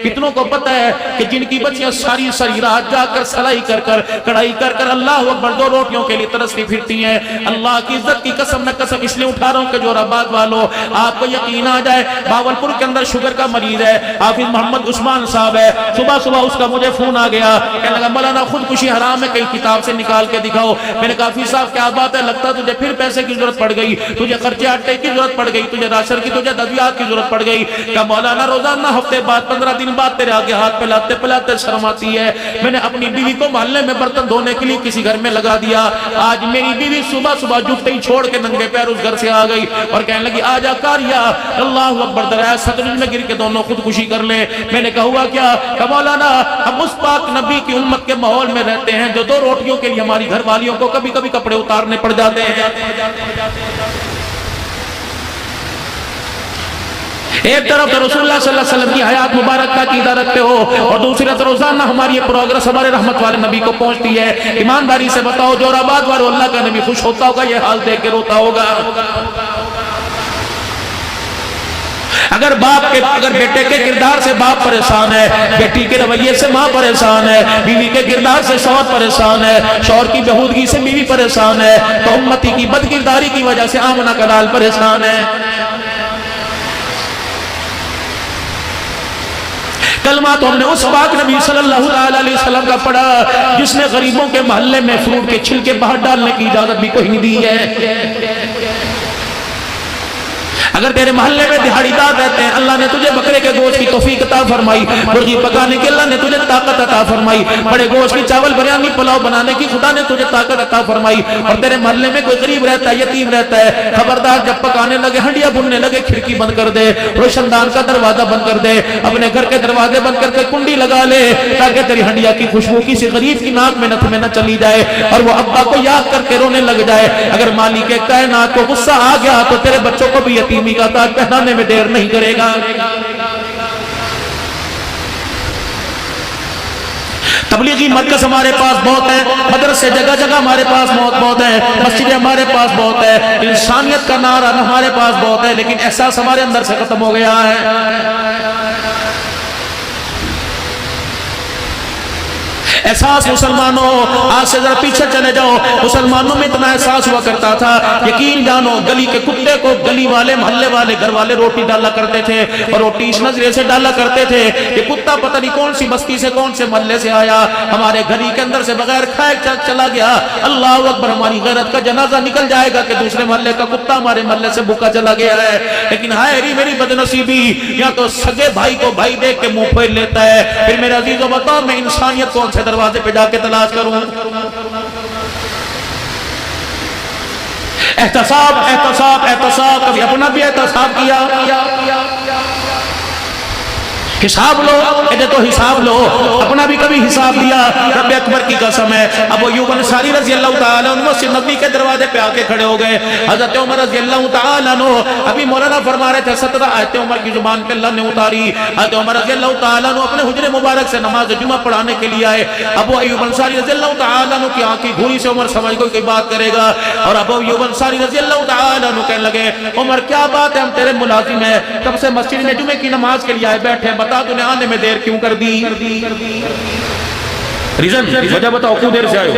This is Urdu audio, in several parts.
کتنوں کو پتہ ہے کہ جن کی بچیاں ساری ساری رات جا کر سلائی کر کر کڑھائی کر کر اللہ اکبر 2 روٹیوں کے لیے ترستی پھرتی ہیں. اللہ کی عزت کی قسم میں قسم اس لیے اٹھا رہا ہوں کہ جو رباط والو آپ کو یقین آ جائے, باولپور کے اندر شوگر کا مریض ہے, حافظ محمد عثمان صاحب ہے. صبح صبح اس کا مجھے فون آ گیا, کہنے لگا مولانا خودکشی حرام ہے, کئی کتاب سے نکال کے دکھاؤ. میں نے کہا حافظ صاحب کیا بات ہے, لگتا تجھے پھر پیسے کی ضرورت پڑ گئی, تجھے خرچے آٹے کی ضرورت پڑ گئی, تجھے راشن کی, تجھے ادویات کی ضرورت پڑ گئی. کہ مولانا روزانہ ہفتے بعد 15 دن بعد تیرے آگے ہاتھ پھیلاتے پھیلاتے شرم آتی ہے. میں نے اپنی بیوی کو محلے میں برتن دھونے کے لیے کسی گھر میں لگا دیا. آج میری بیوی صبح صبح جوتے ہی چھوڑ کے ننگے پیر اس گھر سے آ گئی اور کہنے لگی آجا کاریا اللہ اکبر دریا سطرج میں گر کے دونوں خودکشی کر لیں. میں نے کہا ہوا کیا, کہ مولانا ہم اس پاک نبی کی امت کے ماحول میں رہتے ہیں جو 2 روٹیوں کے لیے ہماری گھر والیوں کو کبھی کبھی کپڑے اتارنے پڑ جاتے ہیں. ایک طرف تو رسول اللہ صلی اللہ علیہ وسلم کی حیات مبارک کا عقیدہ رکھتے ہو اور دوسری طرف روزانہ ہماری یہ پروگرس ہمارے رحمت والے نبی کو پہنچتی ہے. ایمانداری سے بتاؤ جو رباط والے اللہ کا نبی خوش ہوتا ہوگا, یہ حال دیکھ کے روتا ہوگا. اگر بیٹے کے کردار سے باپ پریشان ہے, بیٹی کے رویے سے ماں پریشان ہے, بیوی کے کردار سے شوہر پریشان ہے, شوہر کی بہودگی سے بیوی پریشان ہے, تو امتی کی بد کرداری کی وجہ سے آمنہ کا لال پریشان ہے. کلمہ تو ہم نے اس پاک نبی صلی اللہ علیہ وسلم کا پڑھا جس نے غریبوں کے محلے میں فروٹ کے چھلکے باہر ڈالنے کی اجازت بھی کوئی نہیں دی ہے. اگر تیرے محلے میں دہاڑی دار رہتے ہیں, اللہ نے تجھے بکرے کے گوشت کی توفیق عطا فرمائی, مرغی پکانے کی اللہ نے تجھے طاقت عطا فرمائی, بڑے گوشت کی چاول بریانی پلاؤ بنانے کی خدا نے تجھے طاقت عطا فرمائی, اور تیرے محلے میں کوئی غریب رہتا ہے, یتیم رہتا ہے, خبردار جب پکانے لگے, ہنڈیاں بھوننے لگے, کھڑکی بند کر دے, روشن دان کا دروازہ بند کر دے, اپنے گھر کے دروازے بند کر کے کنڈی لگا لے تاکہ تیری ہنڈیا کی خوشبو کسی غریب کی ناک میں نتھ میں نہ چلی جائے اور وہ ابا کو یاد کر کے رونے لگ جائے. اگر مالک کائنات کو غصہ آ گیا تو تیرے بچوں کو بھی یتیمی کا تاج پہنانے میں دیر نہیں کرے گا. تبلیغی مرکز ہمارے پاس بہت ہے, مدرسے جگہ جگہ ہمارے پاس بہت ہے, مسجدیں ہمارے پاس بہت ہے, انسانیت کا نعرہ ہمارے پاس بہت ہے, لیکن احساس ہمارے اندر سے ختم ہو گیا ہے. احساس مسلمانوں, آج سے ذرا پیچھے چلے جاؤ, مسلمانوں میں اتنا احساس ہوا کرتا تھا, یقین جانو گلی کے کتے کو گلی والے محلے والے گھر والے روٹی ڈالا کرتے تھے, اور روٹی اس نظریے سے ڈالا کرتے تھے کہ کتا پتہ نہیں کون سی بستی سے کون سے محلے سے آیا, ہمارے گھری کے اندر سے بغیر کھائے چلا گیا. اللہ اکبر, ہماری غیرت کا جنازہ نکل جائے گا کہ دوسرے محلے کا کتا ہمارے محلے سے بھوکا چلا گیا ہے. لیکن ہائے میری بدنصیبی, یا تو سگے بھائی کو بھائی دیکھ کے منہ پھیر لیتا ہے. پھر میرے عزیزوں بتاؤ میں انسانیت کون سے دروازے پہ جا کے تلاش کروں؟ احتساب احتساب احتساب, کبھی اپنا بھی احتساب کیا؟ حساب لو, ادھے تو حساب لو, اپنا بھی کبھی حساب دیا. رب اکبر کی قسم ہے, ابو ایوب انصاری رضی اللہ تعالیٰ عنہ مسجد نبوی کے دروازے پہ آ کے کھڑے ہو گئے. حضرت عمر رضی اللہ تعالیٰ عنہ ابھی مولانا فرما رہے تھے 17 آیتیں عمر کی زبان پہ اللہ نے اتاری. حضرت عمر رضی اللہ تعالیٰ عنہ اپنے حجرے مبارک سے نماز جمعہ پڑھانے کے لیے آئے. ابو ایوب انصاری رضی اللہ تعالیٰ عنہ کی آنکھ کی گھوری سے عمر سمجھ کوئی بات کرے گا, اور ابو ایوب انصاری رضی اللہ تعالیٰ عنہ کہنے لگے عمر کیا بات ہے, ہم تیرے ملازم ہیں, کب سے مسجد میں جمعے کی نماز کے لیے آئے بیٹھے, بتا تو نے آنے میں دیر کیوں کر دی؟ ریزن وجہ بتاؤ, کیوں دیر سے آئے ہو؟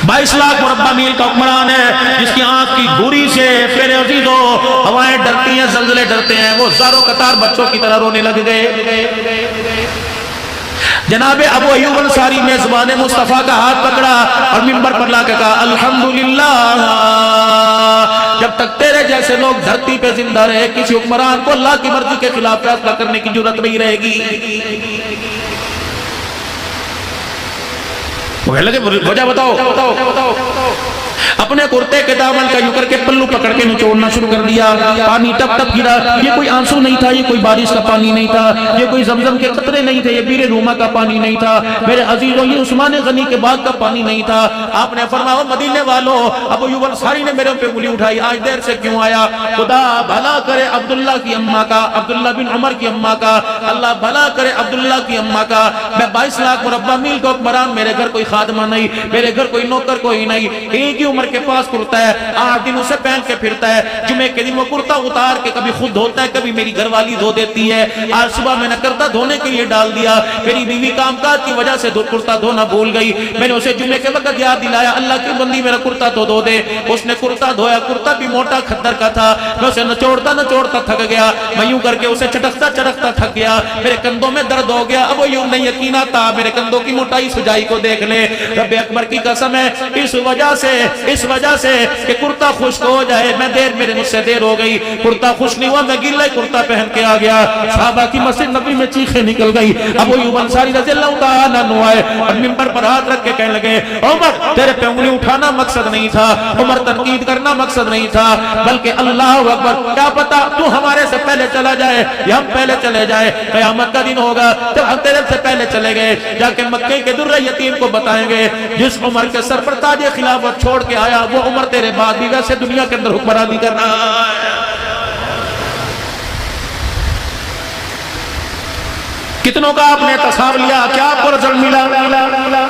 22 لاکھ مربع میل کا حکمران ہے جس کی آنکھ کی گھوری سے میرے عزیزو ہوائیں ڈرتی ہیں, زلزلے ڈرتے ہیں. وہ زاروں قطار بچوں کی طرح رونے لگ گئے. جناب ابو ایوب انصاری میں زبان مصطفیٰ کا ہاتھ پکڑا اور منبر پر لا کے کہا الحمدللہ, جب تک تیرے جیسے لوگ دھرتی پہ زندہ رہے کسی حکمران کو اللہ کی مرضی کے خلاف فیصلہ کرنے کی جرات نہیں رہے گی. وجہ بتاؤ. اپنے کرتے کے دامن کا یوں کر کے پلو پکڑ کے نچوڑنا شروع کر دیا. پانی ٹپ ٹپ گرا. یہ کوئی آنسو نہیں تھا, یہ کوئی بارش کا پانی نہیں تھا, یہ کوئی زمزم کے قطرے نہیں تھے, یہ بیر روما کا پانی نہیں تھا میرے عزیزوں, یہ عثمان غنی کے باغ کا پانی نہیں تھا. آپ نے فرمایا مدینے والوں, ابو ایوب انصاری نے میرے پہ انگلی اٹھائی, آج دیر سے کیوں آیا؟ خدا بھلا کرے عبداللہ کی اماں کا, عبداللہ بن عمر کی اماں کا, اللہ بھلا کرے عبداللہ کی اماں کا. میں 22 لاکھ مربع میل کا حکمران, میرے گھر کوئی خادمہ نہیں, میرے گھر کوئی نوکر کوئی نہیں, ایک ہی عمر کے پاس کرتا ہے، 8 دن اسے پہن کے پھرتا ہے، جمعے کے دن وہ کرتا اتار کے کبھی خود دھوتا ہے، کبھی میری گھر والی دھو دیتی ہے۔ آج صبح میں نے کرتا دھونے کے لیے ڈال دیا، میری بیوی کام کاج کی وجہ سے کرتا دھونا بھول گئی، میں نے اسے جمعے کے وقت یاد دلایا اللہ کی بندی میرا کرتا تو دھو دے، اس نے کرتا دھویا، کرتا بھی موٹا کھدر کا تھا، میں اسے نچوڑتا تھک گیا، میں یوں کر کے اسے چٹکتا تھک گیا، میرے کندھوں میں درد ہو گیا، اب وہ یوں نہیں یقین آتا میرے کندھوں کی موٹائی سجائی کو دیکھ لے، رب اکبر کی قسم ہے اس وجہ سے کہ کرتا خشک ہو جائے، میرے مجھ سے دیر ہو گئی، کرتا خشک نہیں ہوا، میں گیلا کرتا پہن کے آ گیا، صحابہ کی مسجد نبی میں چیخیں نکل گئی، ابو ایوب انصاری رضی اللہ تعالیٰ عنہ آئے اور منبر پر ہاتھ رکھ کے کہنے لگے عمر تیرے پہ انگلی اٹھانا مقصد نہیں تھا، عمر تنقید کرنا مقصد نہیں تھا، بلکہ اللہ اکبر کیا پتا تو ہمارے سے پہلے چلا جائے یا ہم پہلے چلے جائے، قیامت کا دن ہوگا جب ہم تیرے سے پہلے چلے گئے، جا کے مکے کے در یتیم کو بتائیں گے جس عمر کے سر پر تاج خلافت چھوڑ کے آیا وہ عمر تیرے بعد بھی ویسے دنیا کے اندر حکمرانی کر رہا ہے۔ کتنوں کا آپ نے تصاویر لیا، کیا آپ کو رزلٹ ملا،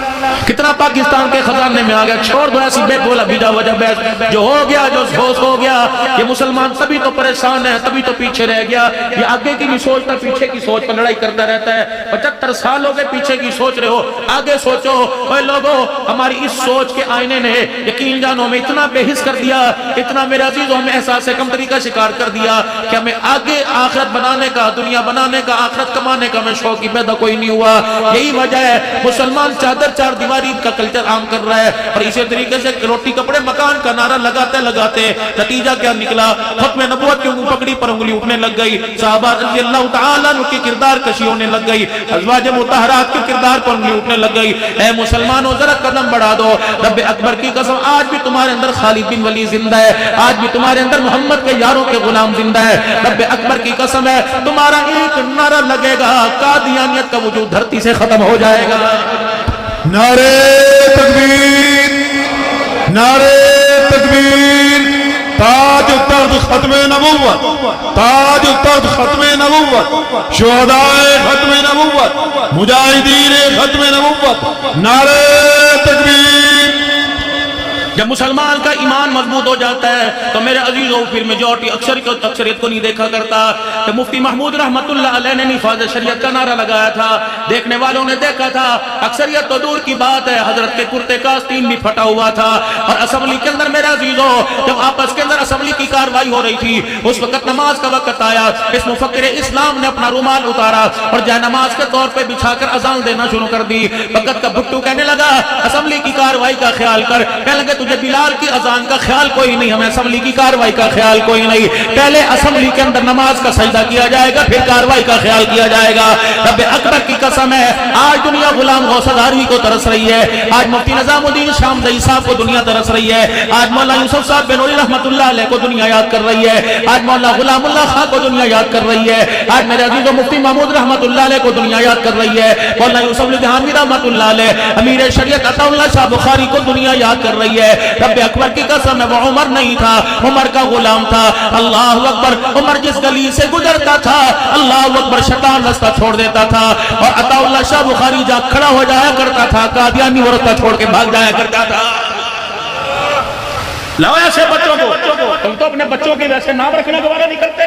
کتنا پاکستان کے خزانے میں آ گیا، چھوڑ دو ایسی بیت بولا بیجا وجہ بیت جو ہو گیا جو سوچ ہو گیا، یہ مسلمان تبھی تو پریشان ہے، تبھی تو پیچھے رہ گیا، یہ آگے کی نہیں سوچتا پیچھے کی سوچ پر لڑائی کرتا رہتا ہے، 75 سال ہو گئے پیچھے کی سوچ رہے ہو، آگے سوچو، اے لوگو ہماری اس سوچ کے آئینے نے یقین جانو میں اتنا بے حس کر دیا، اتنا میرے عزیزوں میں احساس کمتری کا شکار کر دیا کہ ہمیں آگے آخرت بنانے کا، دنیا بنانے کا، آخرت کمانے کا میں شوق پیدا کوئی نہیں ہوا، یہی وجہ ہے مسلمان چار دیواری کا کلچر عام کر رہا ہے، اور اسی طریقے سے روٹی کپڑے مکان کا نعرہ لگاتے نتیجہ کیا نکلا، ختم نبوت کی پگڑی پر انگلی اٹھنے لگ گئی، صحابہ رضی اللہ تعالیٰ عنہ کی کردار کشی ہونے لگ گئی، ازواج مطہرات کے کردار پر انگلی اٹھنے لگ گئی، اے مسلمانوں ذرا قدم بڑھا دو، رب اکبر کی قسم آج بھی تمہارے اندر خالد بن ولید زندہ ہے، آج بھی تمہارے اندر محمد کے یاروں کے غلام زندہ ہے، رب اکبر کی قسم ہے تمہارا ایک نعرہ لگے گا قادیانیت کا وجود دھرتی سے ختم ہو جائے گا۔ نعرے تکبیر، نعرے تکبیر، تاج و تخت ختم نبوت، تاج و تخت ختم نبوت، شہدائے ختم نبوت، مجاہدین ختم نبوت، نعرے تکبیر۔ جب مسلمان کا ایمان مضبوط ہو جاتا ہے تو میرے عزیزوں پھر میجورٹی اکثریت کو نہیں دیکھا کرتا، کہ مفتی محمود رحمت اللہ علیہ نے نفاذ شریعت کا نعرہ لگایا تھا، دیکھنے والوں نے دیکھا تھا، اکثریت تو دور کی بات ہے حضرت کے کرتے کا آستین بھی پھٹا ہوا تھا، اور اسمبلی کے اندر میرے عزیزوں جب آپس کے اندر اسمبلی کی کاروائی ہو رہی تھی اس وقت نماز کا وقت آیا، اس مفکر اسلام نے اپنا رومال اتارا اور جائے نماز کے طور پہ بچھا کر اذان دینا شروع کر دی، وقت کا بھٹو کہنے لگا اسمبلی کی کاروائی کا خیال کر، کہنے لگے تجھے بلال کی اذان کا خیال کوئی نہیں، ہمیں اسمبلی کی کاروائی کا خیال کوئی نہیں، پہلے اسمبلی کے اندر نماز کا سجدہ کیا جائے گا پھر کاروائی کا خیال کیا جائے گا۔ رب اکبر کی قسم ہے آج دنیا غلام غوث ادھاری کو ترس رہی ہے، آج مفتی نظام الدین شامدئی صاحب کو دنیا ترس رہی ہے، آج مولانا یوسف صاحب بنوری رحمت اللہ علیہ کو دنیا یاد کر رہی ہے، آج مولانا غلام اللہ خان کو دنیا یاد کر رہی ہے، آج میرے عزیزوں مفتی محمود رحمت اللہ علیہ کو دنیا یاد کر رہی ہے، مولانا یوسف الدہانی رحمت اللہ علیہ، امیر شریعت عطا اللہ شاہ بخاری کو دنیا یاد کر رہی ہے۔ رب اکبر کی قسم ہے وہ عمر نہیں تھا، عمر کا غلام تھا، اللہ اکبر، عمر جس گلی سے گزرتا تھا اللہ اکبر شیطان رستہ چھوڑ دیتا تھا، اور عطا اللہ شاہ بخاری جا کھڑا ہو جایا کرتا تھا، قادیانی وہ رستہ چھوڑ کے بھاگ جایا کرتا تھا۔ لاؤ ایسے بچوں کو، تم تو اپنے بچوں کے ویسے نام رکھنا گوارا نہیں کرتے،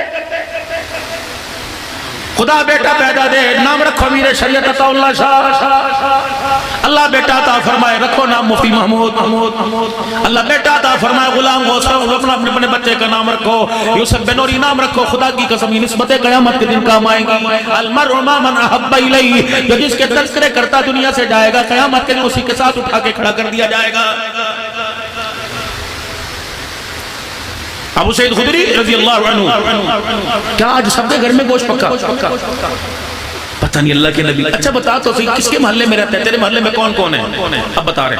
خدا بیٹا پیدا دے نام رکھو امیر شریعت عطا اللہ شاہ، اللہ بیٹا عطا فرمائے رکھو نام مفتی محمود، اللہ بیٹا عطا فرمائے غلام غوث اپنے بچے کا نام رکھو، یوسف بنوری نام رکھو، خدا کی قسم یہ نسبتیں قیامت کے دن کام آئیں گی۔ المرء مع من احب الیہ، جو جس کے تذکرے کرتا دنیا سے جائے گا قیامت کے دن اسی کے ساتھ اٹھا کے کھڑا کر دیا جائے گا۔ ابو سعید خدری رضی اللہ عنہ، کیا آج سب کے گھر میں گوشت پکا؟ پتہ نہیں اللہ کے نبی، اچھا بتا تو صحیح کس کے محلے میں رہتے ہیں، تیرے محلے میں کون کون ہے؟ اب بتا رہے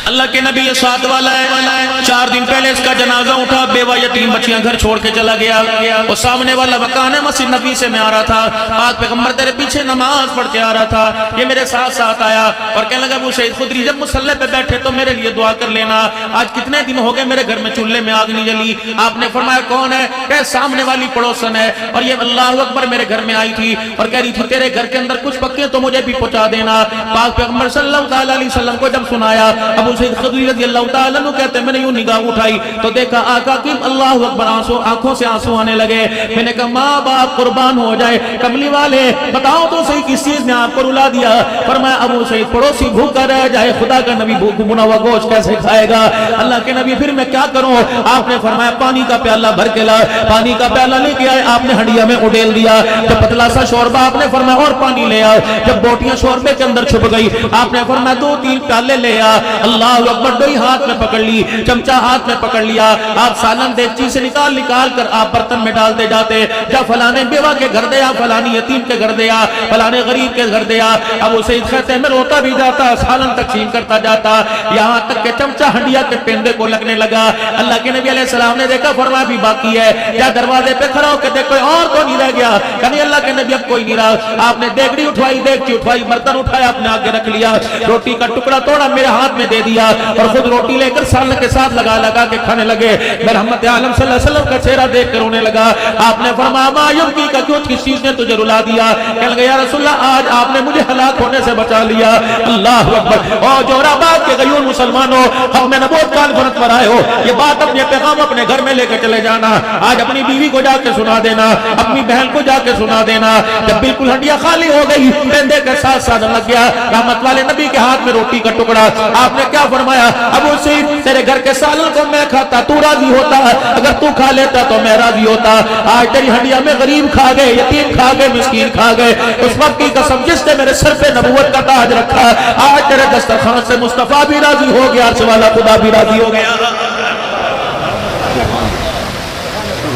اللہ کے نبی یہ ساتھ والا ہے، 4 دن پہلے اس کا جنازہ اٹھا، بیوہ یتیم بچیاں گھر چھوڑ کے چلا گیا، وہ سامنے والا مکان ہے مسجد نبی سے میں آ رہا تھا، آج پیغمبر تیرے پیچھے نماز پڑھ کے آ رہا تھا، یہ میرے ساتھ آیا اور کہنے لگا ابو سعید خدری جب مصلی پہ بیٹھے تو میرے لیے دعا کر لینا، آج کتنے دن ہو گئے میرے گھر میں چولہے میں آگ نہیں جلی۔ آپ نے فرمایا کون ہے؟ کہ سامنے والی پڑوسن ہے، اور یہ اللہ اکبر میرے گھر میں آئی تھی، اور کہہ رہی تھی تیرے گھر کے اندر کچھ پکے تو مجھے بھی پہنچا دینا. پاک پیغمبر صلی اللہ علیہ وسلم کو جب سنایا, ابو سعید خدری رضی اللہ تعالیٰ عنہ کہتے ہیں میں نے یوں نگاہ اٹھائی تو دیکھا آقا کی اللہ اکبر آنکھوں سے آنسو آنے لگے. میں نے کہا ماں باپ قربان ہو جائے, کملی والے بتاؤ تو صحیح کس چیز نے آپ کو رلا دیا؟ فرمایا ابو سعید پڑوسی بھوکا رہ جائے خدا کا نبی بھنا ہوا گوشت کیسے کھائے گا؟ اللہ کے نبی پھر میں کیا کروں؟ آپ نے فرمایا پانی کا پیالہ بھر کے لا. پانی کا پیالہ لے کے آئے, آپ نے ہنڈیا میں اڈیل دیا. جب پتلا سا شوربہ آپ نے فرمایا اور پانی لے آ. جب بوٹیاں شوربے کے اندر چھپ گئی آپ نے فرمایا 2-3 پیالے لے آ. اللہ اکبر, ڈوئی ہاتھ میں پکڑ لی, چمچہ ہاتھ میں پکڑ لیا. آپ سالن دیگچی سے نکال کر آپ برتن میں ڈالتے جاتے, جا فلانے بیوہ کے گھر دیا, فلانی یتیم کے گھر دیا, فلانے غریب کے گھر دیا. ابو سعید کہتے میں روتا بھی جاتا, سالن تقسیم کرتا جاتا, یہاں تک کہ چمچہ ہنڈیا کے پیندے کو لگنے لگا. اللہ کے نبی علیہ السلام نے دیکھا, فرمایا بھی باقی ہے. یا دروازے پہ کھڑا ہو کے دیکھ کوئی اور تو نہیں رہ گیا؟ کہنے اللہ کے نبی اب کوئی نہیں رہا. آپ نے دیگڑی اٹھوائی, دیگچی اٹھوائی, برتن اٹھایا, آپ نے آگے رکھ لیا, روٹی کا ٹکڑا توڑا میرے ہاتھ میں دے دیا اور خود روٹی لے کر سالن کے ساتھ لگا کے کھانے لگے. میں رحمت عالم صلی اللہ علیہ وسلم کا چہرہ دیکھ کر رونے لگا. آپ نے فرمایا ما یبکی کا, کیوں کس چیز نے تجھے رلا دیا؟ کہنے لگے یا رسول اللہ آج آپ نے مجھے ہلاک ہونے سے بچا لیا. اللہ اکبر. اور جوراباد کے غیور مسلمانوں, ہم میں نبوت کانفرنس پر آئے ہو, یہ بات اپنے پیغام اپنے گھر میں لے کے چلے جانا. آج اپنی بیوی کو جا کے سنا دینا, اپنی بہن کو جا کے سنا دینا. جب بالکل ہنڈیا خالی ہو گئی, پیندے کے ساتھ ساتھ لگ گیا رحمت والے نبی کے ہاتھ میں روٹی کا ٹکڑا. آپ نے کیا فرمایا؟ ابو سعید تیرے گھر کے سالن کو میں کھاتا تو راضی ہوتا, اگر تو کھا لیتا تو میں راضی ہوتا. آج تیری ہنڈیا میں غریب کھا گئے, یتیم کھا گئے, مسکین کھا گئے. اس وقت کی قسم جس نے میرے سر پہ نبوت کا تاج رکھا, آج تیرے دسترخوان سے مصطفیٰ بھی راضی ہو گیا, عرش والا خدا بھی راضی ہو گیا.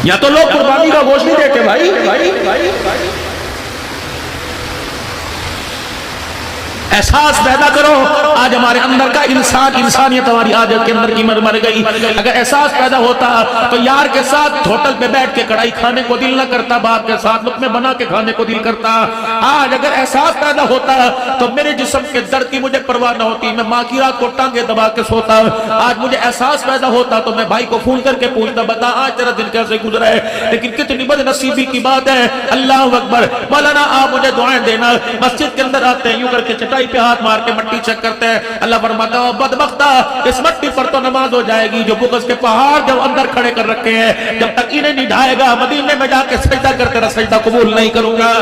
یا تو لوگ قربانی کا گوشت نہیں دیتے بھائی. احساس پیدا کرو. آج ہمارے اندر کا انسانیت ہماری آج کے اندر کی مر گئی. اگر احساس پیدا ہوتا تو یار کے ساتھ ہوٹل پہ بیٹھ کے کڑھائی کھانے کو دل نہ کرتا, باپ کے ساتھ لقمے بنا کے کھانے کو دل کرتا. آج اگر احساس پیدا ہوتا تو میرے جسم کے درد کی مجھے پرواہ نہ ہوتی, میں ماں کی رات کو ٹانگے دبا کے سوتا. آج مجھے احساس پیدا ہوتا تو میں بھائی کو فون کر کے پوچھتا, بتا آج تیرا دن کیسے گزرا ہے. لیکن کتنی بد نصیبی کی بات ہے. اللہ اکبر. مولانا آپ مجھے دعائیں دینا. مسجد کے اندر آتے ہیں یوں کر کے چٹائی پہ ہاتھ مار کے مٹی چیک کرتے ہیں. اللہ فرماتا ہے بدبختہ, اس مٹی پر تو نماز ہو جائے گی جو بغض کے پہاڑ جب اندر کھڑے کر رکھے ہیں, جب تک انہیں نہیں ڈھائے گا مدینے میں جا کے سجدہ کر تیرا سجدہ قبول نہیں کروں گا.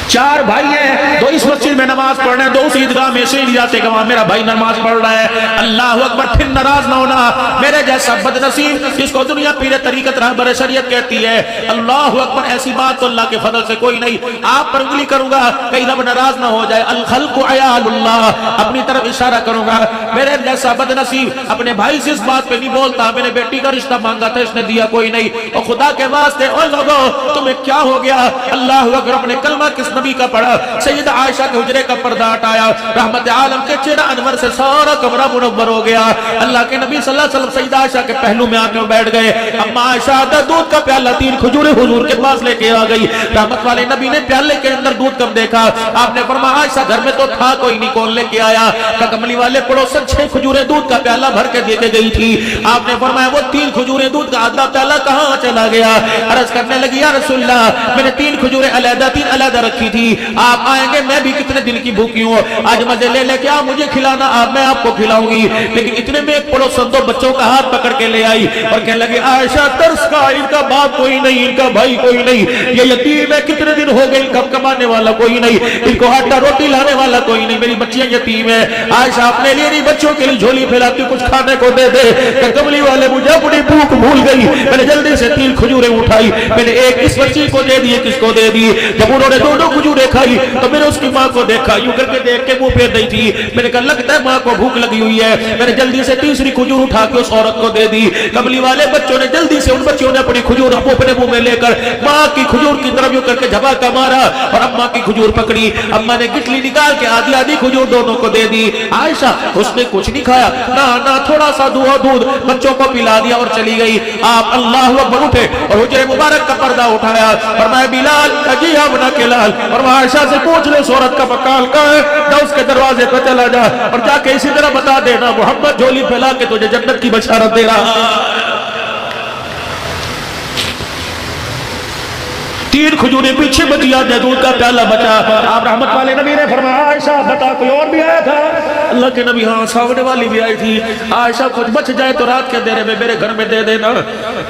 4 بھائی ہیں, 2 اس مسجد میں نماز پڑھ رہے ہیں, 2 اس عیدگاہ میں سے نہیں جاتے کہ وہاں میرا بھائی نماز پڑھ رہا ہے. اللہ اکبر. پھر ناراض نہ ہونا. میرے جیسا بد نصیب جس کو دنیا پیر طریقت رہبر شریعت کہتی ہے, اللہ اکبر, ایسی بات تو اللہ کے فضل سے کوئی نہیں. آپ پر انگلی کروں گا کہیں رب ناراض نہ ہو جائے. الخلق عیال اللہ, اپنی طرف اشارہ کروں گا. میرے جیسا بد نصیب اپنے بھائی سے اس بات پہ نہیں بولتا, میں نے بیٹی کا رشتہ مانگا تھا اس نے دیا کوئی نہیں. اور خدا کے واسطے اوے لوگو تمہیں کیا ہو گیا؟ اللہ اکبر. اپنے کلمہ کس نبی کا پڑھا؟ سیدہ عائشہ کے حجرے کا پردہ ہٹایا, رحمت عالم کے چہرہ انور سے سارا کمرہ منور ہو گیا. اللہ کے نبی صلی اللہ علیہ وسلم سیدہ عائشہ کے پہلو میں آ کر بیٹھ گئے. اما عائشہ دودھ کا پیالہ 3 کھجوریں حضور کے پاس لے کے آ گئی. رحمت والے نبی نے پیالے کے اندر دودھ کم دیکھا. آپ نے فرمایا عائشہ گھر میں تو تھا کوئی نہیں, کون لے کے آیا؟ کہ کملی والے پڑوسن 6 کھجوریں دودھ کا پیالہ بھر کے دے کے گئی تھی. آپ نے فرمایا وہ 3 کھجوریں دودھ کا آدھا پیالہ کہاں چلا گیا؟ عرض کرنے لگی یا رسول اللہ میں نے 3 کھجوریں علیحدہ 3 علیحدہ رکھی تھی. آپ آئیں گے, میں بھی کتنے دن کی بھوکی ہوں, آج مجھے لے لے کے آپ مجھے کھلانا, میں آپ کو کھلاؤں گی. لیکن اتنے میں ایک پڑوسن 2 بچوں کا ہاتھ پکڑ کے لے آئی اور کہنے لگی عائشہ ترس کا, ان کا باپ کوئی نہیں, ان کا بھائی کوئی نہیں, یہ یتیم ہے, کتنے دن ہو گئے, ان کا کمانے والا کوئی نہیں, ان کو آٹا روٹی لانے والا کوئی نہیں, میری بچیاں یتیم ہے. عائشہ اپنے لیے نہیں بچوں کے لیے جھولی پھیلاتی, کچھ کھانے کو دے دے. کہ کملی والے مجھے اپنی بھوک بھول گئی, میں نے جلدی سے 3 کھجوریں اٹھائی, میں نے ایک اس بچی کو دے دی, کس کو دے دی. جب انہوں نے 2 کھجوریں کھائی تو میں نے اس کی ماں کو دیکھا, یوں کر کے دیکھ کے منہ پھیر رہی تھی. میں نے کہا لگتا ہے ماں کو بھوک لگی ہوئی ہے. میں نے جلدی سے 3ری کھجور اٹھا کے اس عورت کو دے دی. کملی والے بچوں نے جلدی سے, ان بچوں نے اپنی کھجور اپنے منہ میں لے کر ماں کی کھجور کی طرف یوں کر کے جھپاکا مارا اور اماں کی کھجور پکڑی. اماں نے گٹلی نکال کے آدھی آدھی کھجور دونوں کو دے دی. عائشہ اس نے کچھ نہیں کھایا, نہ تھوڑا سا دودھ بچوں کو پلا دیا اور چلی گئی. آپ اللہ اکبر اٹھے اور حجرے مبارک کا پردہ اٹھایا. فرمایا بلال اجی ابنا کے لال, اور عائشہ سے پوچھ لے عورت کا بکال کا ہے, نہ اس کے دروازے پہ چلا جا اور جا کے اسی طرح بتا دینا محمد جھولی پھیلا کے تجھے جنت کی بشارت دے رہا. 3 کھجوریں پیچھے بچی، آدھے دودھ کا پیالہ بچا۔ آپ رحمت والے نبی نے فرمایا عائشہ بتا کوئی اور بھی آیا تھا؟ اللہ کے نبی ہاں سامنے والی بھی آئی تھی۔ عائشہ کچھ بچ جائے تو رات کے دیرے میں میرے گھر میں دے دینا،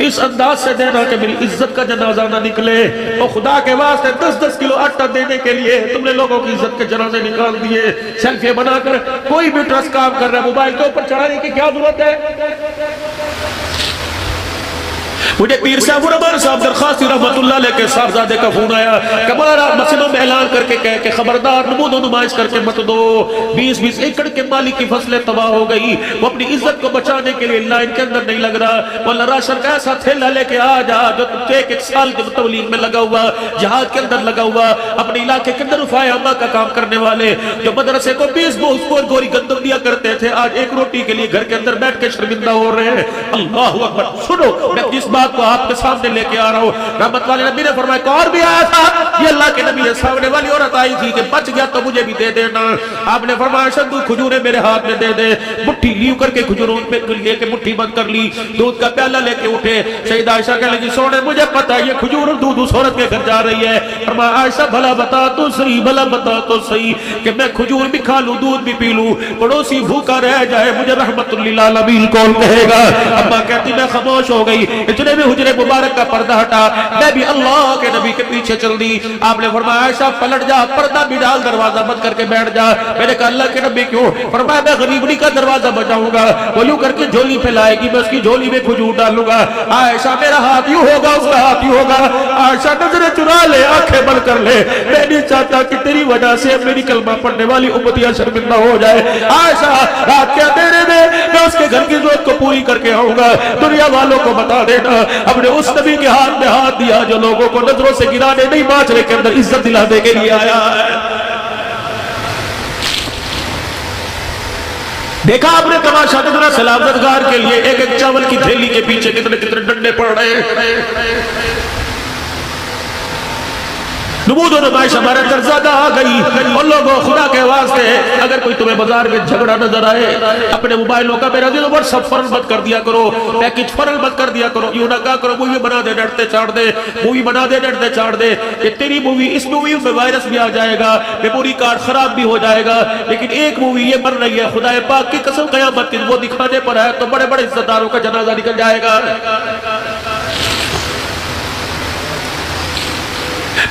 اس انداز سے دینا کہ میری عزت کا جنازہ نہ نکلے۔ اور خدا کے واسطے 10-10 کلو آٹا دینے کے لیے تم نے لوگوں کی عزت کے جنازے نکال دیے۔ سیلفی بنا کر کوئی بھی ٹرسٹ کام کر رہا ہے، موبائل کے اوپر چڑھانے کی کیا ضرورت ہے؟ مجھے پیر صاحب رحمان صاحب درخواستی رحمت اللہ علیہ کے صاحبزادے کا فون آیا کہ ہمارا مسجدوں میں اعلان کر کے کہے کہ خبردار نمود و نمائش کر کے مت دو، 20-20 ایکڑ کے مالک کی فصلیں تباہ ہو گئی، وہ اپنی عزت کو بچانے کے لیے لائن کے اندر نہیں لگ رہا، واللہ راشن کا ایسا تھیلا لے کے آ جا جو تم سے ایک سال کے تبلیغ میں لگا ہوا، جہاد کے اندر لگا ہوا، اپنے علاقے کے اندر رفاع عامہ کا کام کرنے والے جو مدرسے کو 20 گوری گندم دیا کرتے تھے، آج ایک روٹی کے لیے گھر کے اندر بیٹھ کے شرمندہ ہو رہے ہیں۔ اللہ اکبر! سنو میں جس بات کو آپ کے سامنے لے کے آ رہا ہوں، رحمت والے نبی نے فرمایا کہ اور بھی آیا تھا؟ یہ اللہ کے نبی سامنے والی عورت آئی تھی کہ بچ گیا تو مجھے بھی دے دینا۔ آپ نے فرمایا شدو کھجوریں میرے ہاتھ میں دے دے، مٹھی لیو کر کے کھجوروں پہ لے کے مٹھی بند کر لی، دودھ کا پیالہ لے کے اٹھے۔ سیدہ عائشہ کہنے لگی سونے مجھے پتا یہ کھجور اور دودھ اس عورت کے گھر جا رہی ہے۔ فرمایا عائشہ بھلا بتا تو صحیح، بھلا بتا تو صحیح کہ میں کھجور بھی کھا لوں دودھ بھی پی لوں، پڑوسی بھوکا رہ جائے مجھے رحمت للعالمین کون کہے گا؟ اما کہتی میں خاموش ہو گئی، اتنے میں حجرے مبارک کا پردہ ہٹا، میں بھی اللہ کے نبی کے پیچھے چل دی۔ آپ نے فرمایا عائشہ پلٹ جا، پردہ بھی ڈال، دروازہ بند کر کے بیٹھ جا۔ میں نے کہا اللہ کے نبی کیوں؟ فرمایا میں غریبی کا دروازہ بچاؤں گا، وہ یوں کر کے جھولی پھیلائے گی، میں اس کی جھولی میں کھجور ڈالوں گا۔ عائشہ میرا ہاتھ یوں ہوگا، اس کا ہاتھ یوں ہوگا۔ عائشہ نظریں چرا لے، آنکھیں بند کر لے، میں نہیں چاہتا کہ تیری وجہ سے میری کلمہ پڑھنے والی امتیاں شرمندہ ہو جائے۔ عائشہ رات کے اندھیرے میں اس کے گھر کی ضرورت کو پوری کر کے آؤں گا، دنیا والوں کو بتا دینا اپنے اس نبی کے ہاتھ میں ہاتھ دیا جو لوگوں کو نظروں سے گرانے نہیں، معاشرے کے اندر عزت دلانے کے لیے آیا ہے۔ دیکھا آپ نے تماشا کتنا سلامتگار کے لیے ایک ایک چاول کی تھیلی کے پیچھے کتنے کتنے ڈنڈے پڑ رہے ہیں۔ نمود و نمائش ہمارے اندر زیادہ آ گئی۔ اور لوگوں خدا کے واسطے اگر کوئی تمہیں بازار میں جھگڑا نظر آئے، اپنے موبائلوں کا میرا دل واٹس ایپ فورن بند کر دیا کرو، پیکج فورن بند کر دیا کرو، یوں نہ کہا کرو مووی بنا دے ڈرتے چاڑ دے، مووی بنا دے ڈرتے چاڑ دے، کہ تیری مووی اس مووی میں وائرس بھی آ جائے گا، میموری کارڈ خراب بھی ہو جائے گا، لیکن ایک مووی یہ بن رہی ہے خدا پاک کی قسم قیامت کی وہ دکھانے پر ہے تو بڑے بڑے عزت داروں کا جنازہ نکل جائے گا۔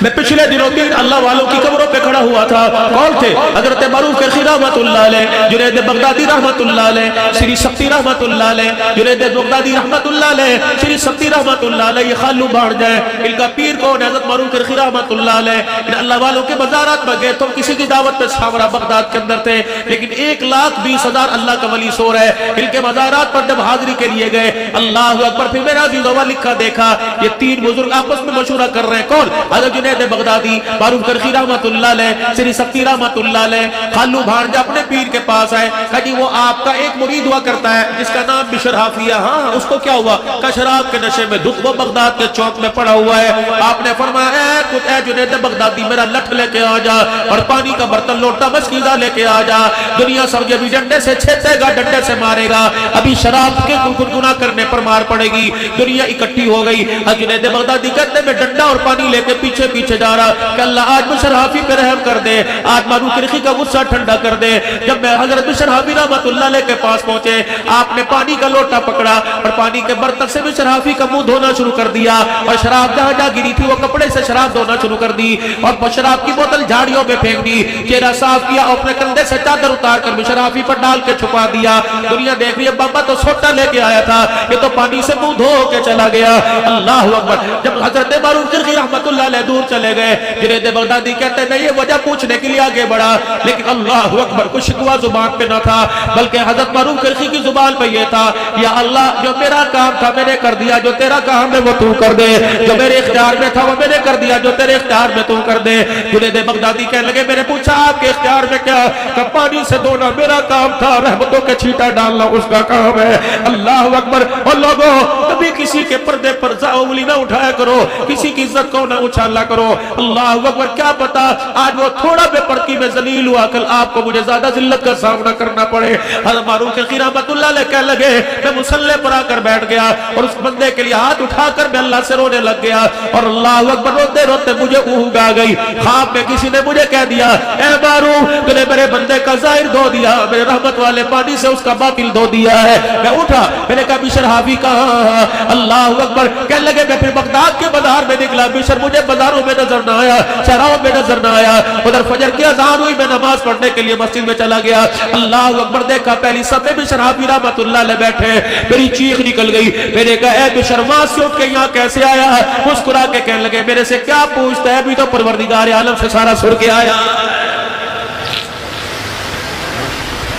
میں پچھلے دنوں تین اللہ والوں کی قبروں پہ کھڑا ہوا تھا۔ کون تھے؟ حضرت معروف کرخی رحمت اللہ علیہ، جنید بغدادی رحمت اللہ علیہ، سری سبتی رحمت اللہ علیہ، جنید بغدادی رحمت اللہ علیہ، سری سبتی رحمت اللہ علیہ، یہ خالو بھاڑ جائے۔ ان کا پیر کون ہے؟ حضرت معروف کرخی رحمت اللہ علیہ۔ ان اللہ والوں کے مزارات میں گئے تو کسی کی دعوت پہ سامرا بغداد کے اندر تھے، لیکن 1,20,000 اللہ کا ولی سو رہے۔ ان کے مزارات پر جب حاضری کے لیے گئے، اللہ اکبر، پھر میرا عزیزوں لکھا دیکھا یہ تین بزرگ آپس میں مشورہ کر رہے ہیں۔ کون؟ حضرت جنید بغدادی، معروف کرخی رحمت اللہ علیہ، سری سبتی رحمت اللہ علیہ۔ خالو بھانجا اپنے پیر کے پاس آئے، کہا جی وہ آپ کا ایک مرید ہوا کرتا ہے جس کا نام بشر حافیہ، ہاں اس کو کیا ہوا؟ کہ شراب کے نشے میں دھت وہ بغداد کے چوک میں پڑا ہوا ہے۔ آپ نے فرمایا اے جنید بغدادی میرا لٹھ لے کے آ جا اور پانی کا برتن لوٹا مسکیزہ لے کے آ جا، دنیا سمجھے بھی ڈنڈے سے چھیتے گا، ڈنڈے سے مارے گا، ابھی شراب کے گنگنا کرنے پر مار پڑے گی۔ دنیا اکٹھی ہو گئی، جنید بغدادی کہتے میں ڈنڈا اور پانی لے کے پیچھے پیچھے جا رہا کہ اللہ آج بشر حافی پہ رحم کر دے، آج معروف کرخی کا غصہ ٹھنڈا کر دے۔ جب میں حضرت بشر حافی رحمت اللہ علیہ کے پاس پہنچے، آپ نے پانی کا لوٹا پکڑا اور پانی کے برتن سے بشر حافی کا منہ دھونا شروع کر دیا، اور شراب جہاں جہاں گری تھی وہ کپڑے سے شراب دھونا شروع کر دی، اور شراب کی بوتل جھاڑیوں پہ پھینک دی، چہرہ صاف کیا اور اپنے کندھے سے چادر اتار کر بشر حافی پر ڈال کے چھپا دیا۔ دنیا دیکھ رہی ہے بابا تو سوٹا لے کے آیا تھا، یہ تو پانی سے منہ دھو کے چلا گیا۔ اللہ اکبر۔ جب حضرت معروف کرخی رحمت اللہ علیہ دور چلے گئے، جنید بغدادی کہتے ہیں میں یہ وجہ پوچھنے کے لیے آگے بڑھا، لیکن اللہ اکبر کچھ شکوہ زبان پہ نہ تھا، بلکہ حضرت معروف کرخی کی زبان پہ یہ تھا یا اللہ جو میرا کام تھا میں نے کر دیا، جو تیرا کام ہے وہ تو کر دے، جو میرے اختیار میں تھا وہ میں نے کر دیا، جو تیرے اختیار میں تو کر دے۔ جنید بغدادی کہنے لگے میں نے پوچھا آپ کے اختیار میں کیا؟ کہ پانی سے دھونا میرا کام تھا، رحمتوں کے چھیٹا ڈالنا اس کا کام ہے۔ اللہ اکبر۔ اور لوگوں کبھی کسی کے پردے پر انگلی نہ اٹھایا کرو، کسی کی عزت کو نہ اچھالا کرو. اللہ اکبر. کیا پتا آج وہ تھوڑا بے پردگی میں ذلیل ہوا, کل آپ کو مجھے زیادہ ذلت کا سامنا کرنا پڑے. حضرت معروف کی رحمت اللہ علیہ کہنے لگے میں مصلی پر آ کر بیٹھ گیا اور اس بندے کے لیے ہاتھ اٹھا کر میں اللہ سے رونے لگ گیا, اور اللہ اکبر روتے روتے مجھے اونگ آ گئی. خواب میں کسی نے مجھے کہہ دیا اے معروف تو نے میرے بندے کا ظاہر دھو دیا, میرے رحمت والے پانی سے اس کا باطل دھو دیا ہے. میں اٹھا, میں نے کہا بشر حافی کہاں؟ اللہ اکبر. کہنے لگے میں پھر بغداد کے بازار میں نکلا, بشر مجھے بازاروں میں نظر نہ آیا, شہروں میں نظر نہ آیا. ادھر فجر کی اذان ہوئی, میں نماز پڑھنے کے لیے مسجد میں چلا گیا. اللہ اکبر. دیکھا پہلی صف میں بشر حافی رحمت اللہ علیہ بیٹھے, میری چیخ نکل گئی. میں نے کہا اے بشر وہاں سے اٹھ کے یہاں کیسے آیا؟ مسکرا کے کہنے لگے میرے سے کیا پوچھتا ہے, ابھی تو پروردگار عالم سے سارا سن کے آیا.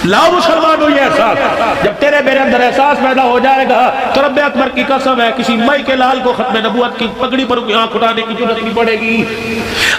لاؤ مسلمانوں یہ احساس, جب تیرے میرے اندر احساس پیدا ہو جائے گا تو رب اکبر کی قسم ہے کسی مائی کے لال کو ختم نبوت کی پگڑی پر آنکھ اٹھانے کی ضرورت نہیں پڑے گی.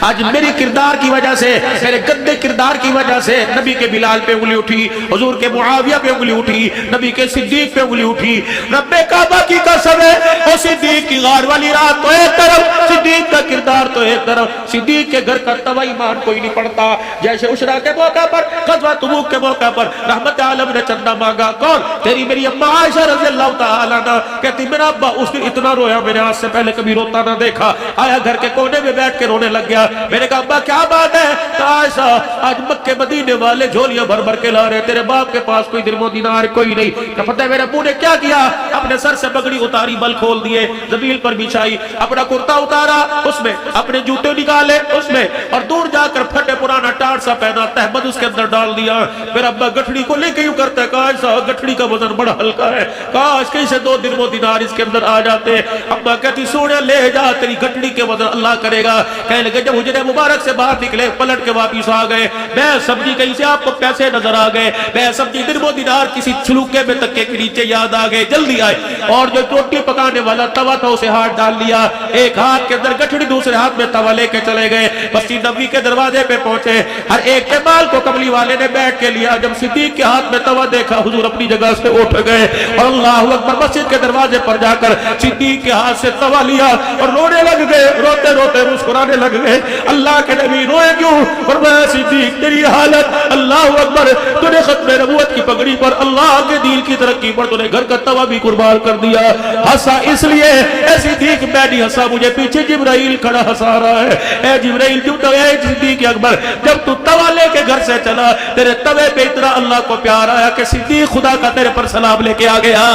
آج میری کردار کی وجہ سے, میرے گندے کردار کی وجہ سے نبی کے بلال پہ انگلی اٹھی, حضور کے معاویہ پہ انگلی اٹھی, نبی کے صدیق پہ انگلی اٹھی. رب کعبہ کی قسم ہے وہ صدیق کی غار والی رات تو ایک طرف, صدیق کا کردار تو ایک طرف. صدیق کے گھر کا توا ایمان کوئی نہیں پڑتا. جیسے عشرہ کے موقع پر, غزوہ تبوک کے موقع پر رحمت عالم نے چندہ مانگا, کون؟ تیری میری اماں عائشہ رضی اللہ تعالیٰ عنہ کہتی میرا ابا اس دن اتنا رویا میں نے آج سے پہلے کبھی روتا نہ دیکھا. آیا گھر کے کونے میں بیٹھ کے رونے لگ گیا. میں نے کہا ابا کیا بات ہے؟ تو عائشہ آج مکے مدینے والے جھولیاں بھر بھر کے لا رہے, تیرے باپ کے پاس کوئی درم و دینار کوئی نہیں. تو پتہ ہے میرے ابو نے کیا کیا؟ اپنے سر سے پگڑی اتاری, بل کھول دیے, زمین پر بچھائی, اپنا کرتا اتارا اس میں, اپنے جوتے نکالے اس میں, اور دور جا کر پھٹے پرانا ٹاٹ سا پہنا تہمد اس کے اندر ڈال دیا. میرا ابا گٹھڑی کو لے کے یوں کرتا ہے, کاش گٹھڑی کا وزن بڑا ہلکا ہے, کاش کہیں سے 2 درم و دینار اس کے اندر آ جاتے. ابا کہتی سونے لے جا, تیری گٹھڑی کے وزن اللہ کرے گا. کہنے لگے جب حجرہ مبارک سے باہر نکلے, پلٹ کے واپس آ گئے, میں سبزی کہیں سے آپ کو پیسے نظر آ گئے, میں سبزی درم و دینار کسی چھلوکے میں تکے کے نیچے یاد آ گئے, جلدی آئے, اور جو روٹی پکانے والا توا تھا اسے ہاتھ ڈال لیا, ایک ہاتھ کے اندر گٹھڑی دوسرے ہاتھ میں توا لے کے چلے گئے. مسجد نبوی کے دروازے پہ پہنچے, ہر ایک کے مال کو کملی والے نے بیٹھ کے لیا. جب صدیق کے ہاتھ میں توا دیکھا حضور اپنی جگہ سے اٹھ گئے, اور اللہ اکبر مسجد کے دروازے پر جا کر صدیق کے ہاتھ سے توا لیا اور رونے لگ گئے, روتے روتے مسکرانے لگ گئے. اللہ کے نبی روئے کیوں؟ فرمایا صدیق تیری حالت, اللہ اکبر, تو نے ختم نبوت کی پگڑی پر, اللہ کے دین کی ترقی پر تو نے گھر کا توا بھی قربان کر دیا. ہنسا اس لیے اے صدیق میں نہیں ہنسا, مجھے پیچھے جبرائیل کھڑا ہنسا رہا ہے. اے جبرائیل کیوں تو اے صدیق اکبر, جب تو توا لے کے گھر سے چلا, تیرے توے پہ اتنا اللہ کو پیار آیا کہ صدیق خدا کا تیرے پر سلام لے کے آ گیا.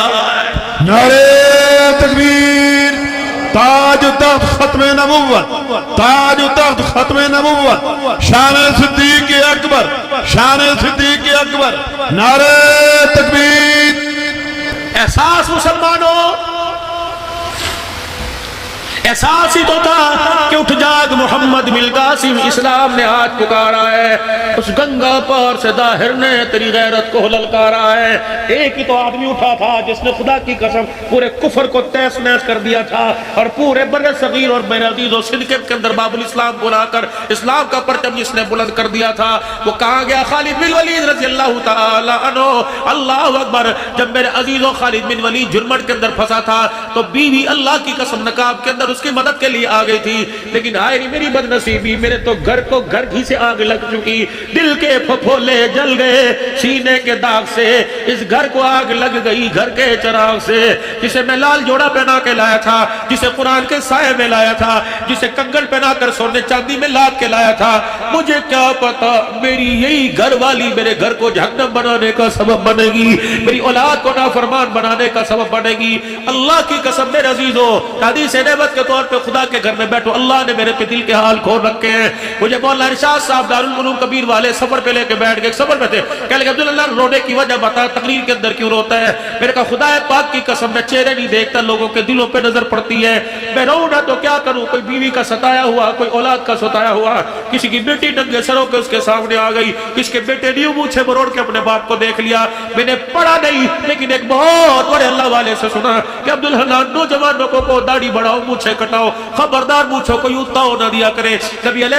نعرہ تکبیر, تاج و تخت ختم نبوت, تاج و تخت ختم نبوت, شان صدیق اکبر, شان صدیق اکبر. نعرہ تکبیر. احساس مسلمانوں, احساس ہی تو تھا کہ اٹھ جاگ محمد مل قاسم, اسلام نے آج پکارا ہے. اس گنگا پار سے ظاہر نے تیری غیرت کو للکارا ہے. ایک ہی تو آدمی اٹھا تھا جس نے خدا کی قسم پورے کفر کو تیس نیس کر دیا تھا, اور پورے بر صغیر اور بر عزیز و سندھ کے اندر باب الاسلام بلا کر اسلام کا پرچم جس نے بلند کر دیا تھا. وہ کہاں گیا؟ خالد بن ولید رضی اللہ تعالی عنہ. اللہ اکبر. جب میرے عزیز و خالد بن ولید جرمٹ کے اندر پھنسا تھا تو بیوی اللہ کی قسم نقاب کے اندر اس کی مدد کے لیے آ گئی تھی, لیکن آئے نہیں میری بد نصیبی, میرے تو گھر کو گھر گھی سے آگ لگ چکی, دل کے پھپھولے جل گئے, سینے کے داغ سے اس گھر کو آگ لگ گئی, گھر کے چراغ سے. جسے میں لال جوڑا پہنا کے لایا تھا, جسے قرآن کے سائے میں لایا تھا, جسے کنگن پہنا کر سونے چاندی میں لاد کے لایا تھا, مجھے کیا پتا میری یہی گھر والی میرے گھر کو جہنم بنانے کا سبب بنے گی, میری اولاد کو نافرمان بنانے کا سبب بنے گی. اللہ کی قسم میرے عزیزو, حدیث نعمت کے طور پہ خدا کے گھر میں بیٹھو, اللہ نے میرے پہ دل کے حال کھول رکھے ہیں. مجھے مولانا ارشاد صاحب دارالعلوم کبیر والے سفر پہ لے کے بیٹھ گئے, سفر پہ تھے, کہنے لگے عبداللہ رونے کی وجہ بتا, تقریر کے اندر کیوں روتا ہے؟ میرے کہا خدا پاک کی قسم میں چہرے نہیں دیکھتا, لوگوں کے دلوں پہ نظر پڑتی ہے. میں رو نہ تو کیا کروں, کوئی بیوی کا ستایا ہوا, کوئی اولاد کا ستایا ہوا, کسی کی بیٹی ننگے سروں کے اس کے سامنے آ گئی, کسی کے بیٹے نے مونچھیں مروڑ کے اپنے باپ کو دیکھ لیا. میں نے پڑھا نہیں, لیکن ایک بہت بڑے اللہ والے سے سنا کہ عبدالحنان نوجوانوں کو داڑھی بڑھاؤ, مونچھیں کٹاؤ, خبردار مونچھوں کو یوں تاؤ نہ دیا کرے. نبی علیہ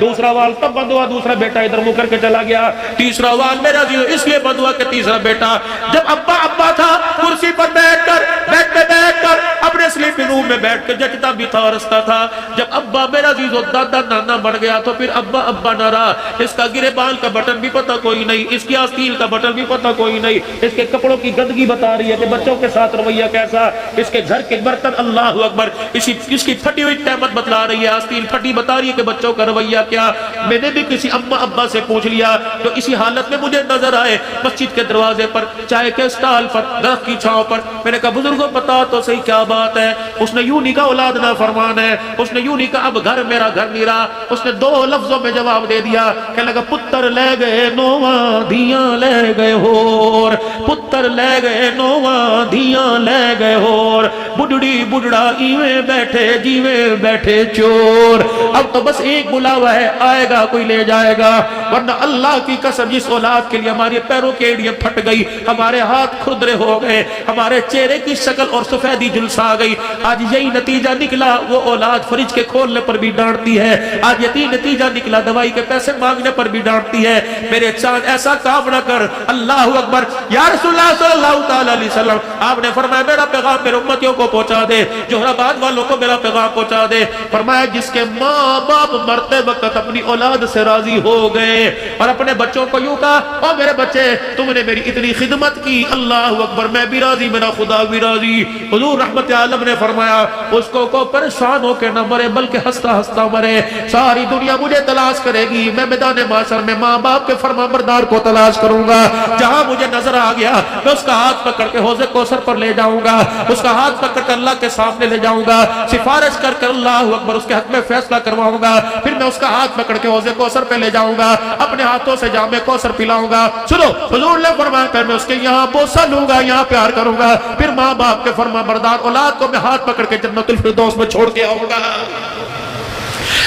دوسرا وال تب بند ہوا دوسرا بیٹا ادھر منہ کر کے چلا گیا، تیسرا وال میرا اس لیے بند ہوا کہ تیسرا بیٹا جب ابا تھا کرسی پر بیٹھ کر اپنے سلیپنگ روم میں بیٹھ کے جچتا بھی تھا اور ہنستا تھا، جب ابا میرا عزیزو دادا نانا بن گیا تو پھر ابا نہ رہا، اس کا گرے بال کا بٹن بھی پتہ کوئی نہیں، اس کی آستین کا بٹن بھی پتہ کوئی نہیں، اس کے کپڑوں کی گندگی بتا رہی ہے کہ بچوں کے ساتھ رویہ کیسا، اس کے گھر کے برتن اللہ اکبر، اس کی پھٹی ہوئی تہمت بتلا رہی ہے، آستین پھٹی بتا رہی ہے کہ بچوں کا رویہ کیا۔ میں نے بھی کسی ابا سے پوچھ لیا جو اسی حالت میں مجھے نظر آئے مسجد کے دروازے پر چائے کے اسٹال پر درخت کی چھاؤں پر، میں نے کہا بزرگوں پتا تو صحیح کیا بات ہے؟ اس نے یوں نہیں کہا اولاد نہ فرمان ہے، اس نے یوں نہیں کہا اب گھر میرا گھر نہیں رہا، اس نے دو لفظوں میں جواب دے دیا، کہنے لگا پتر لے گئے نواں دھیاں لے گئے ہور، پتر لے گئے نواں دھیاں لے گئے ہور، بڑھڑی بڑھڑا ایویں بیٹھے جیویں بیٹھے چور۔ اب تو بس ایک بلاوا ہے، آئے گا کوئی لے جائے گا، ورنہ اللہ کی قسم جس اولاد کے لیے ہمارے پیروں کی ایڑیاں پھٹ گئی، ہمارے ہاتھ کھردرے ہو گئے، ہمارے چہرے کی شکل اور سفیدی جلسہ آ گئی، آج یہی نتیجہ نکلا، وہ اولاد فریج کے کھولنے پر بھی ڈانٹتی ہے، آج یہی نتیجہ نکلا دوائی کے پیسے مانگنے پر بھی ڈانٹتی ہے۔ میرے چاند ایسا کام نہ کر، اللہ اکبر۔ یا رسول اللہ صلی اللہ تعالی علیہ وسلم، آپ نے فرمایا میرا پیغام میرے امتیوں کو پہنچا دے، جوہرآباد والوں کو میرا پیغام پہنچا دے، فرمایا جس کے ماں باپ مرتے وقت اپنی اولاد سے راضی ہو گئے اور اپنے بچوں کو یوں کہا او میرے بچے تم نے میری اتنی خدمت کی، اللہ اکبر، میں بھی راضی، میرا خدا بھی راضی۔ حضور رحمت عالم نے فرمایا اس کو پریشان ہو کے نہ مرے بلکہ ہنستا ہنستا مرے، ساری دنیا مجھے تلاش کرے گی، میں میدان معاشر میں ماں باپ کے فرمانبردار کو تلاش کروں گا، جہاں مجھے نظر آ گیا میں اس کا ہاتھ پکڑ کے حوض کوثر پر لے جاؤں گا، اس کا ہاتھ پکڑ کر اللہ کے سامنے لے جاؤں گا، سفارش کر کر اللہ اکبر اس کے حق میں فیصلہ کرواؤں گا، پھر میں اس کا ہاتھ پکڑ کے حوض کوثر پہ لے جاؤں گا، اپنے ہاتھوں سے جام کوثر پلاؤں گا۔ سنو حضور نے فرمایا پھر میں اس کے یہاں بوسہ لوں گا، یہاں پیار کروں گا، پھر ماں باپ کے فرمانبردار اولاد کو میں ہاتھ پکڑ کے جنت الفردوس میں چھوڑ کے آؤں گا۔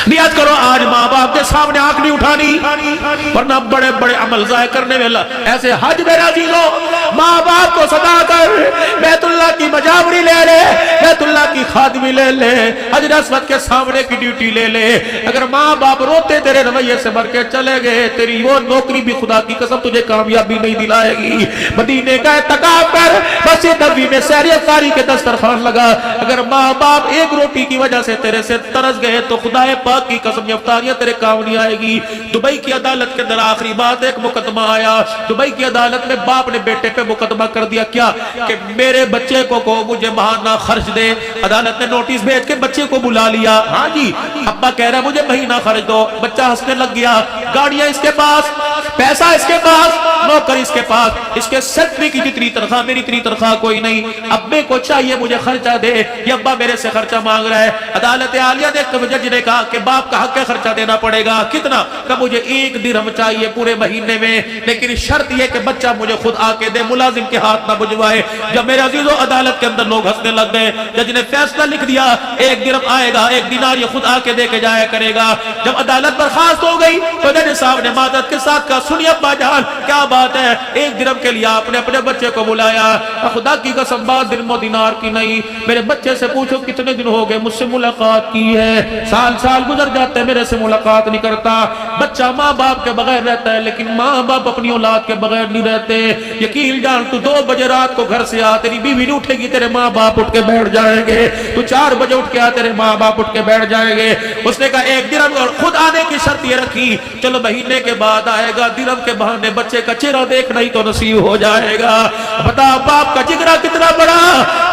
نیت کرو آج ماں باپ کے سامنے آنکھ نہیں اٹھانی، ورنہ بڑے بڑے عمل ضائع کرنے میں ایسے حج میرا عزیزو، ماں باپ کو صدا کر، بیت اللہ کی مجاوری لے لے، بیت اللہ کی خادمی لے لے، حجر اسود کے سامنے کی ڈیوٹی لے لے، اگر ماں باپ روتے تیرے رویے سے مر کے چلے گئے، تیری وہ نوکری بھی خدا کی قسم تجھے کامیابی نہیں دلائے گی۔ مدینے کا اعتکاف کر، مسجد نبوی میں سحر افطاری کے دسترخوان لگا، اگر ماں باپ ایک روٹی کی وجہ سے تیرے سے ترس گئے تو خدا پاک کی قسم یہ افطاریاں تیرے کام نہیں آئے گی۔ دبئی کی عدالت کے اندر آخری بات ایک مقدمہ آیا، دبئی کی عدالت میں باپ نے بیٹے پہ مقدمہ کر دیا کیا کہ میرے بچے کو مجھے ماہانہ خرچ دے، عدالت نے نوٹس بھیج کے بچے کو بلا لیا، ہاں جی ابا کہہ رہا مجھے مہینہ خرچ دو، بچہ ہنسنے لگ گیا، گاڑیاں اس کے پاس، پیسہ اس کے پاس، نوکر اس کے پاس، اس کے سیکٹری کی جتنی تنخواہ میری اتنی تنخواہ کوئی نہیں، ابے کو چاہیے مجھے خرچہ دے، یہ ابا میرے سے خرچہ مانگ رہا ہے۔ عدالت عالیہ نے جج نے کہا کہ باپ کا حق ہے خرچہ دینا پڑے گا، کتنا؟ کہ مجھے 1 درہم چاہیے پورے مہینے میں، لیکن شرط یہ کہ بچہ مجھے خود آ کے دے، ملازم کے ہاتھ نہ بجوائے۔ جب میرے عزیزو عدالت کے اندر لوگ ہنسنے لگ گئے، جج نے فیصلہ لکھ دیا 1 درہم آئے گا، 1 دینار یہ خود آ کے دے کے جایا کرے گا۔ جب عدالت برخاست ہو گئی تو جج صاحب نے معذرت کے ساتھ کہا سنیے ابا جان کیا بات ہے، 1 درہم کے لیے آپ نے اپنے بچے کو بلایا، خدا کی قسم بات درہم و دینار کی نہیں، میرے بچے سے پوچھو کتنے دن ہو گئے مجھ سے ملاقات کی ہے، سال گزر جاتے میرے سے ملاقات نہیں کرتا۔ بچہ ماں باپ کے بغیر رہتا ہے لیکن ماں باپ اپنی اولاد کے بغیر نہیں رہتے۔ یقین جان تو 2 بجے رات کو گھر سے آ، تیری بیوی نہیں اٹھے گی، تیرے ماں باپ اٹھ کے بیٹھ جائیں گے، تو 4 بجے اٹھ کے آ، تیرے ماں باپ اٹھ کے بیٹھ جائیں گے۔ اس نے کہا 1 درہم، اور خود آنے کی شرط یہ رکھی چلو مہینے کے بعد آئے گا، درہم کے بہانے بچے کا چہرہ دیکھنا ہی تو نصیب ہو جائے گا۔ بتا باپ کا جگرا کتنا بڑا،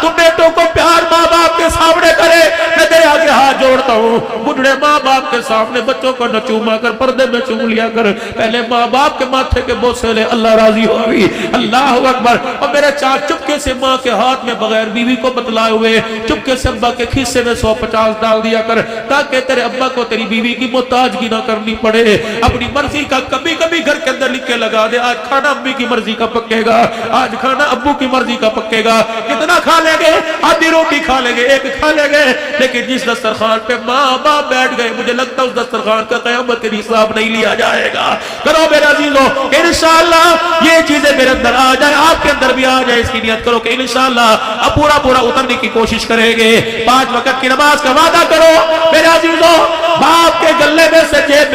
تم بیٹوں کو پیار ماں باپ کے سامنے کرے، میں تیرے آگے ہاتھ جوڑتا ہوں، بڑھڑے ماں باپ کے سامنے بچوں کو نہ چوما کر، پردے میں چوم لیا کر، پہلے ماں باپ کے ماتھے کے بوسے لے، اللہ راضی ہوگی۔ اللہ اکبر۔ اور میرے چاچ چپکے سے ماں کے ہاتھ میں بغیر بیوی کو بتلائے ہوئے چپکے سے ابا کے کھیسے میں 150 ڈال دیا کر، تاکہ تیرے ابا کو تیری بیوی کی محتاجگی نہ کرنی پڑے۔ اپنی مرضی کا کبھی کبھی گھر کے اندر لکھ کے لگا دے، آج کھانا امی کی مرضی کا پکے گا، آج کھانا ابو کی مرضی کا پکے گا۔ کتنا کھا لیں گے؟ آدھی روٹی کھا لیں گے، 1 کھا لیں گے، لیکن جس دسترخوان پہ ماں باپ بیٹھ گئے مجھے لگتا ہے اس دسترخوان کا قیامت کے حساب نہیں لیا جائے گا۔ کرو میرے عزیزو انشاءاللہ یہ چیزیں میرے اندر آ جائے، آپ کے اندر بھی آ جائے، اس کی نیت کرو کہ انشاءاللہ اب پورا اترنے کی کوشش کریں گے۔ 5 وقت کی نماز کا وعدہ کرو میرے عزیزو، باپ کے گلے میں سے جیب